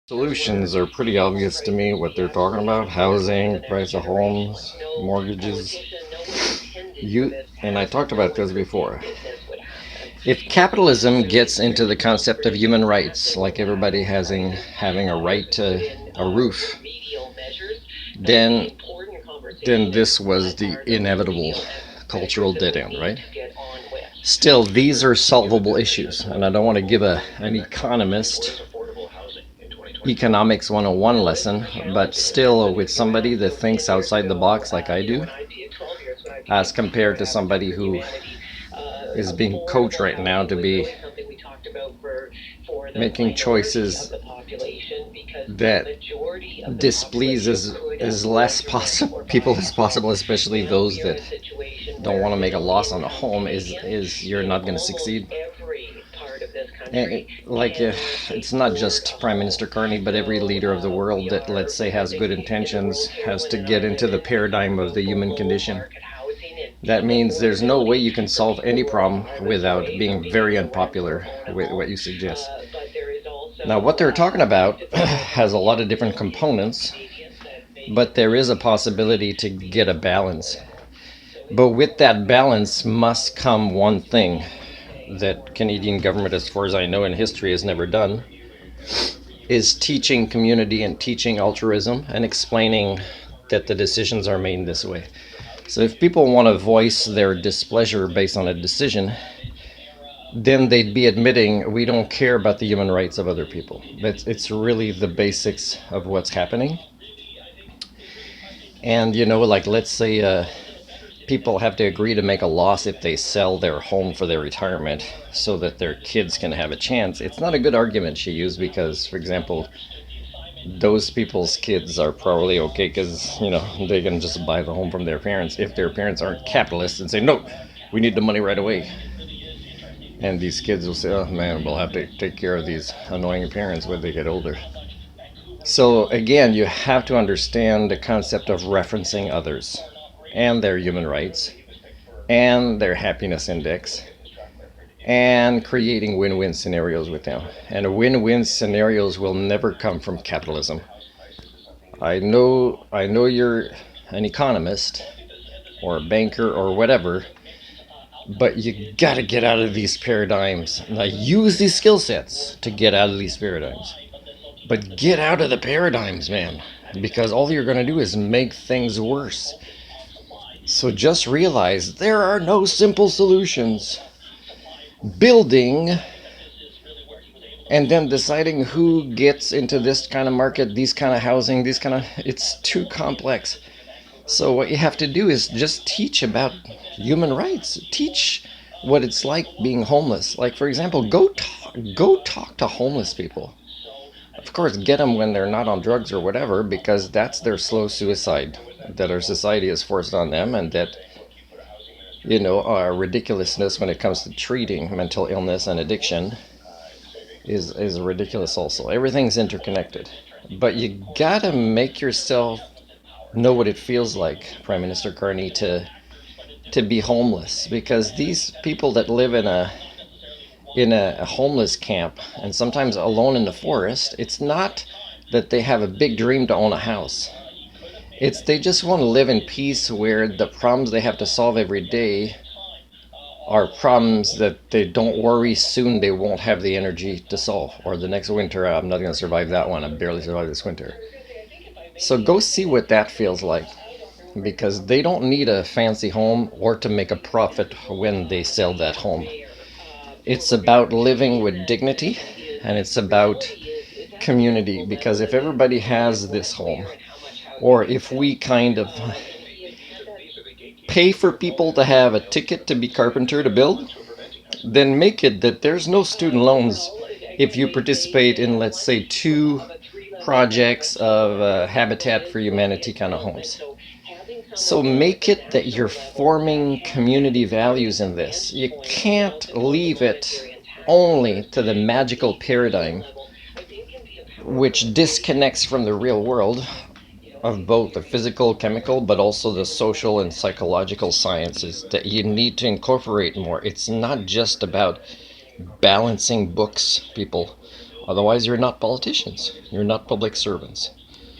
Solutions are pretty obvious to me what they're talking about: housing, price of homes, mortgages. You and I talked about this before. If capitalism gets into the concept of human rights, like everybody having a right to a roof, then this was the inevitable cultural dead end, right? Still, these are solvable issues, and I don't want to give an economics 101 lesson, but still, with somebody that thinks outside the box like I do, as compared to somebody who is being coached right now to be making choices that displease as less people as possible, especially those that don't want to make a loss on a home, is you're not going to succeed. It's not just Prime Minister Carney, but every leader of the world that, let's say, has good intentions has to get into the paradigm of the human condition. That means there's no way you can solve any problem without being very unpopular with what you suggest. Now, what they're talking about has a lot of different components, but there is a possibility to get a balance. But with that balance must come one thing that Canadian government, as far as I know in history, has never done, is teaching community and teaching altruism and explaining that the decisions are made this way. So if people want to voice their displeasure based on a decision, then they'd be admitting we don't care about the human rights of other people. It's really the basics of what's happening. And like, let's say people have to agree to make a loss if they sell their home for their retirement so that their kids can have a chance. It's not a good argument she used because, for example, those people's kids are probably okay because they can just buy the home from their parents if their parents aren't capitalists and say no, we need the money right away. And these kids will say, oh man, we'll have to take care of these annoying parents when they get older. So again, you have to understand the concept of referencing others and their human rights and their happiness index and creating win-win scenarios with them. And win-win scenarios will never come from capitalism. I know you're an economist or a banker or whatever, but you gotta get out of these paradigms. Now use these skill sets to get out of these paradigms. But get out of the paradigms, man, because all you're gonna do is make things worse. So just realize there are no simple solutions. Building and then deciding who gets into this kind of market, these kind of housing, it's too complex. So what you have to do is just teach about human rights. Teach what it's like being homeless. Like, for example, go talk to homeless people. Of course, get them when they're not on drugs or whatever, because that's their slow suicide that our society has forced on them, and that our ridiculousness when it comes to treating mental illness and addiction is ridiculous also. Everything's interconnected. But you gotta make yourself know what it feels like, Prime Minister Carney, to be homeless, because these people that live in a homeless camp and sometimes alone in the forest, it's not that they have a big dream to own a house. It's they just want to live in peace, where the problems they have to solve every day are problems that they don't worry soon they won't have the energy to solve. Or the next winter, I'm not going to survive that one. I barely survived this winter. So go see what that feels like, because they don't need a fancy home or to make a profit when they sell that home. It's about living with dignity, and it's about community, because if everybody has this home, or if we kind of pay for people to have a ticket to be carpenter to build, then make it that there's no student loans if you participate in, let's say, 2 projects of Habitat for Humanity kind of homes. So make it that you're forming community values in this. You can't leave it only to the magical paradigm, which disconnects from the real world of both the physical, chemical, but also the social and psychological sciences that you need to incorporate more. It's not just about balancing books, people, Otherwise, you're not politicians. You're not public servants.